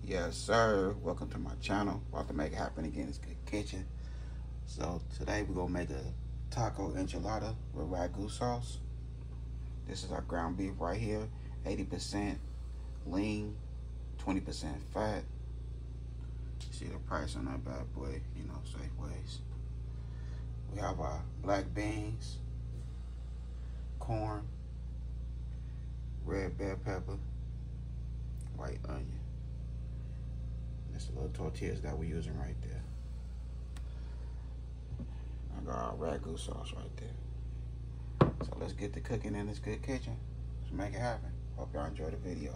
Yes, sir. Welcome to my channel. About to make it happen again. It's Good Kitchen. So today we're gonna make a taco enchilada with Ragu sauce. This is our ground beef right here. 80% lean, 20% fat. See the price on that bad boy, you know, Safeways. We have our black beans, corn, red bell pepper, white onion. That's the little tortillas that we're using right there. I got our Ragu sauce right there. So let's get to cooking in this Good Kitchen. Let's make it happen. Hope y'all enjoy the video.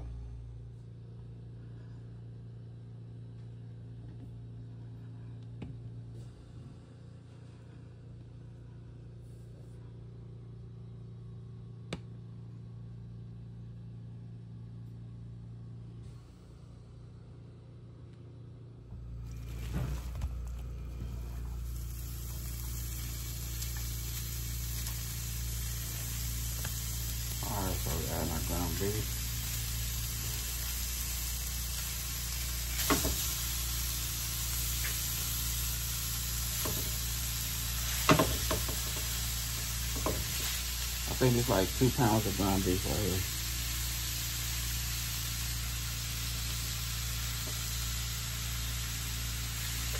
Alright, so we're adding our ground beef. I think it's like 2 pounds of ground beef right here.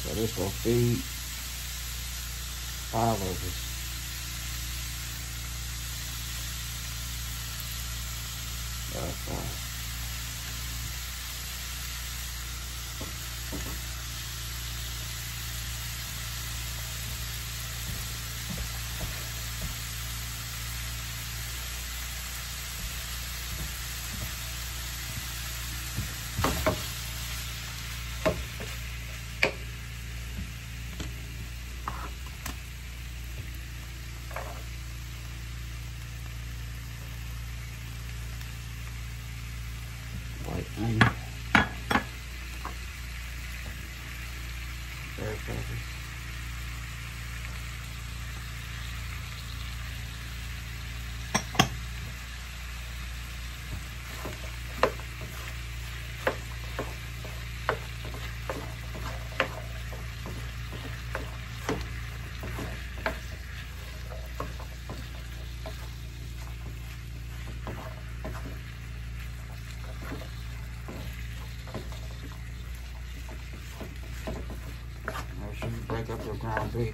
So this will feed 5 of us. White onion, bell peppers, break up your ground beef.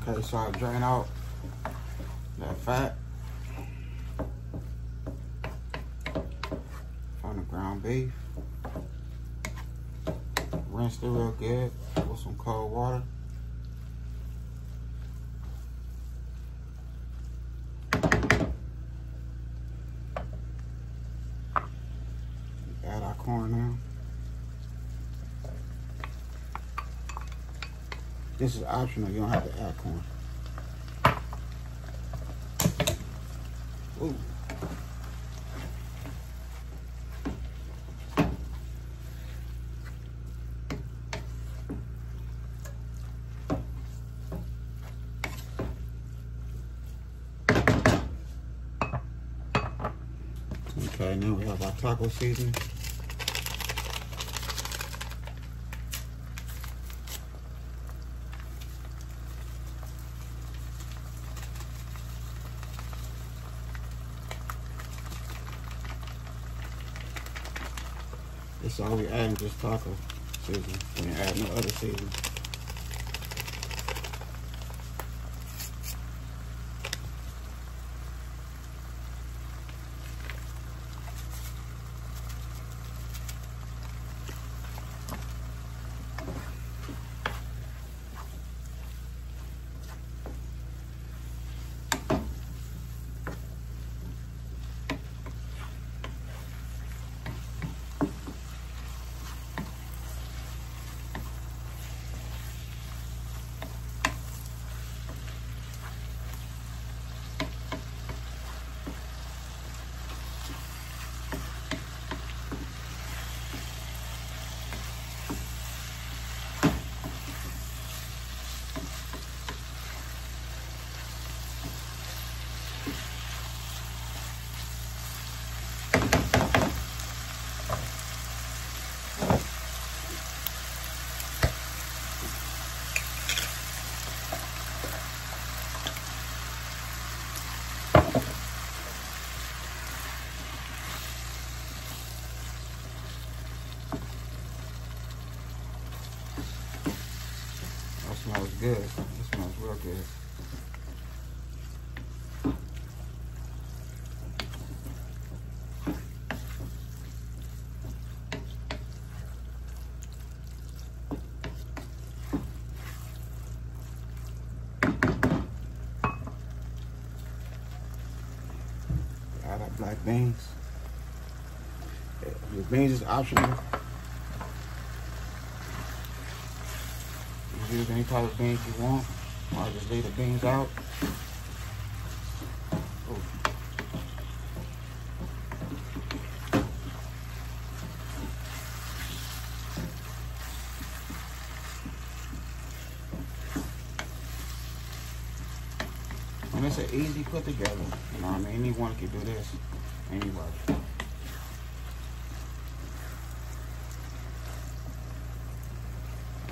Okay, so I drain out that fat from the ground beef. Rinse it real good with some cold water. Add our corn now. This is optional, you don't have to add corn. Ooh. Okay, now we have our taco seasoning. That's all we adding, just taco seasoning. We ain't add no other seasoning. smells good. It smells real good. Add up black beans. Your beans is optional. You use any type of beans you want, or just leave the beans out. Ooh. And it's an easy put together. You know what I mean? Anyone can do this. Anybody.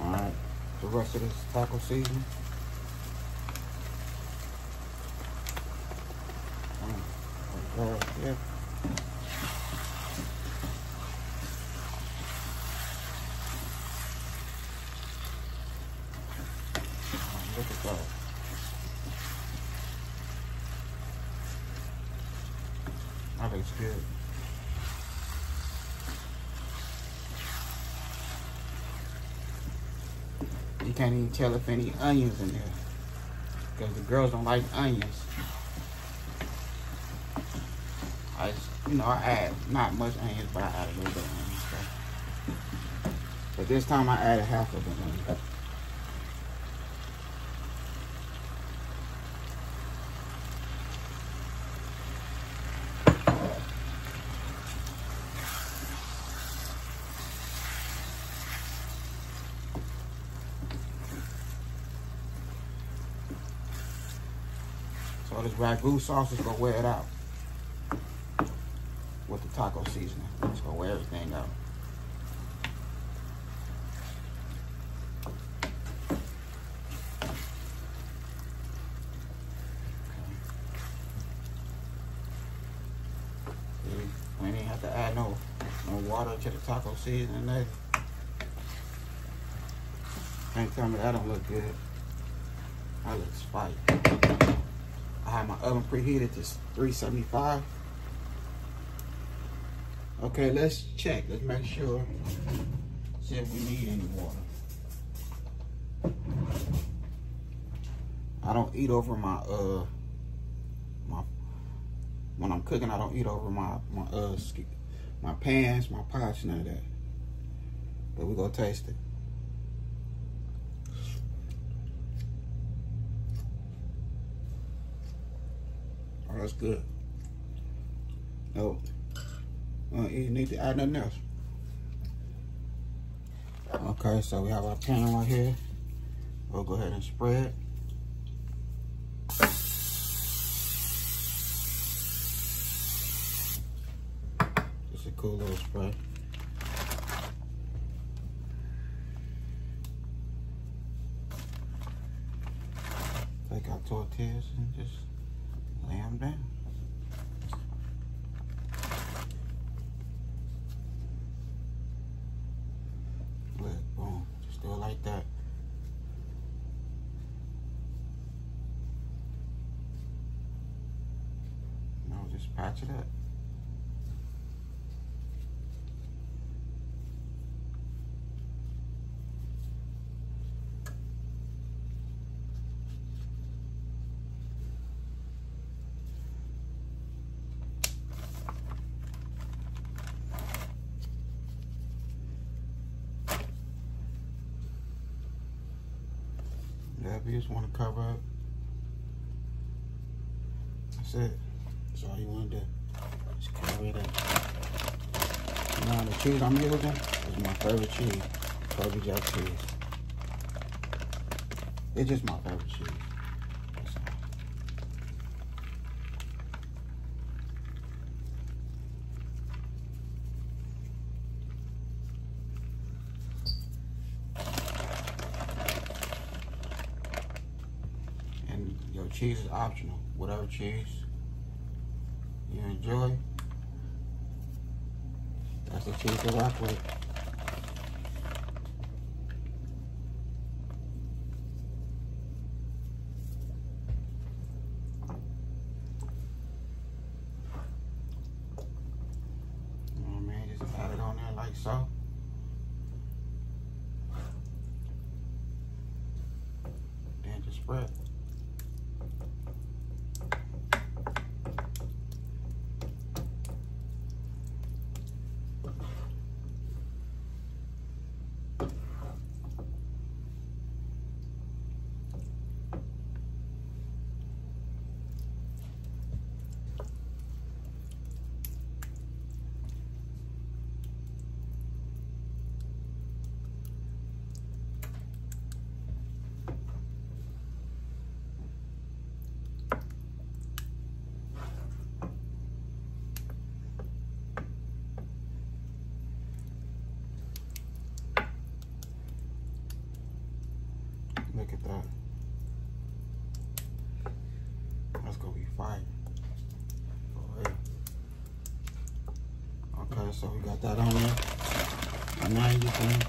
Alright, the rest of this taco seasoning. Yeah. Look at that. That looks good. You can't even tell if any onions in there, because the girls don't like onions. I add not much onions, but I add a little bit of onions. So. But this time I added half of the onion. So this Ragu sauce is gonna wear it out with the taco seasoning. It's gonna wear everything out. Okay. We ain't have to add no water to the taco seasoning there. Can't tell me that don't look good. That looks spicy. I have my oven preheated to 375. Okay, let's check. Let's make sure. See if we need any water. I don't eat over my when I'm cooking. I don't eat over my pans, my pots, none of that. But we gonna taste it. Oh, that's good. No, you need to add nothing else. Okay, so we have our pan right here. We'll go ahead and spread. Just a cool little spread. Take our tortillas and just lay them down. Look, boom, just do it like that. No, just patch it up. If you just want to cover up, that's it. That's all you want to do. Just cover it up. Now the cheese I'm using is my favorite cheese, Colby Jack cheese. It's just my favorite cheese. That's all. Your cheese is optional. Whatever cheese you enjoy, that's the cheese to rock with. so. Then just spread. Look at that. That's gonna be fire. For real. Okay, so we got that on there. And now you can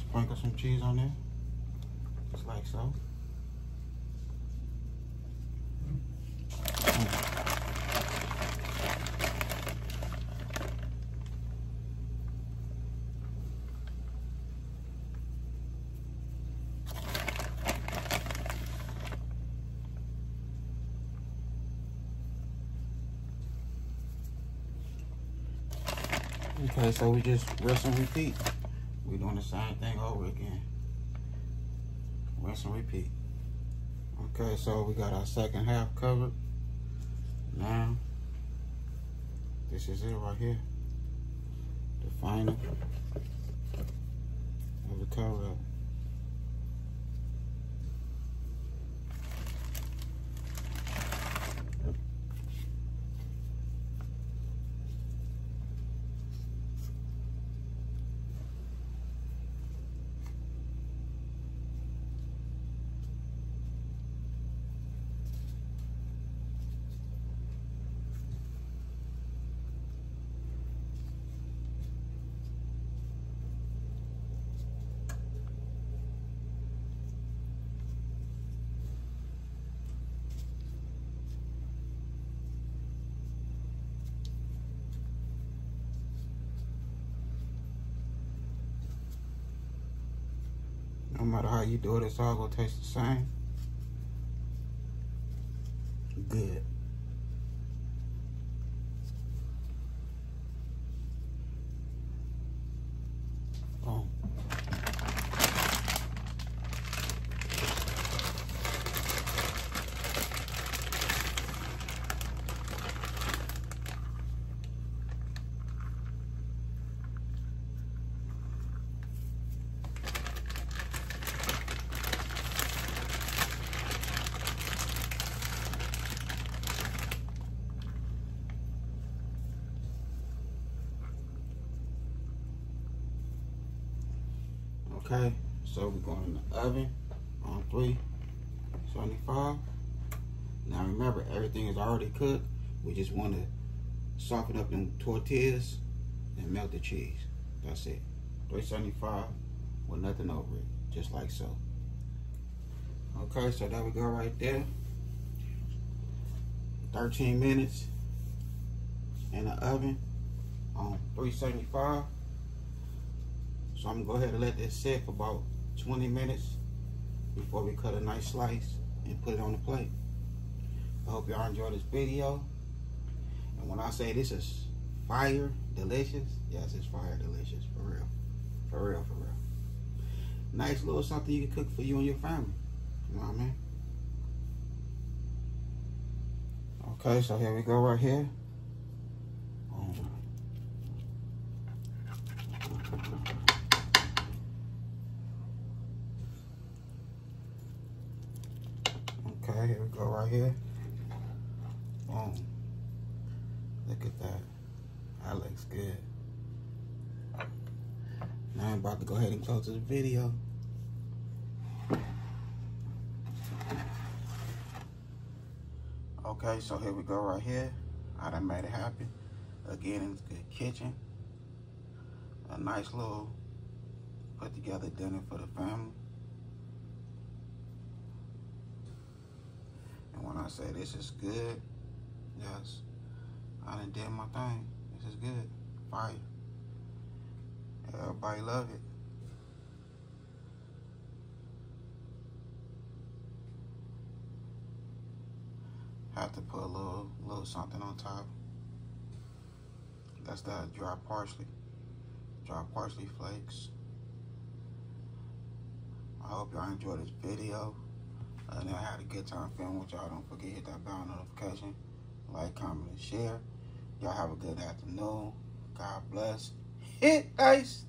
sprinkle some cheese on there. Just like so. Okay, so we just rinse and repeat. We're doing the same thing over again. Rinse and repeat. Okay, so we got our second half covered. Now, this is it right here. The final of the cover up. No matter how you do it, it's all gonna taste the same. Good. Boom. Okay, so we're going in the oven on 375. Now remember, everything is already cooked. We just want to soften up them tortillas and melt the cheese. That's it. 375 with nothing over it, just like so. Okay, so there we go right there. 13 minutes in the oven on 375. So I'm gonna go ahead and let this sit for about 20 minutes before we cut a nice slice and put it on the plate. I hope y'all enjoy this video. And when I say this is fire delicious, yes, it's fire delicious, for real. For real, for real. Nice little something you can cook for you and your family. You know what I mean? Okay, so here we go right here. Okay, here we go right here. Boom. Look at that. That looks good. Now I'm about to go ahead and close this video. Okay, so here we go right here. I done made it happen. Again, in the kitchen. A nice little put together dinner for the family. And when I say this is good, yes, I done did my thing. This is good. Fire. Everybody love it. Have to put a little something on top. That's the dry parsley flakes. I hope y'all enjoyed this video. And I had a good time filming with y'all. Don't forget to hit that bell notification, like, comment, and share. Y'all have a good afternoon. God bless. Hit ice.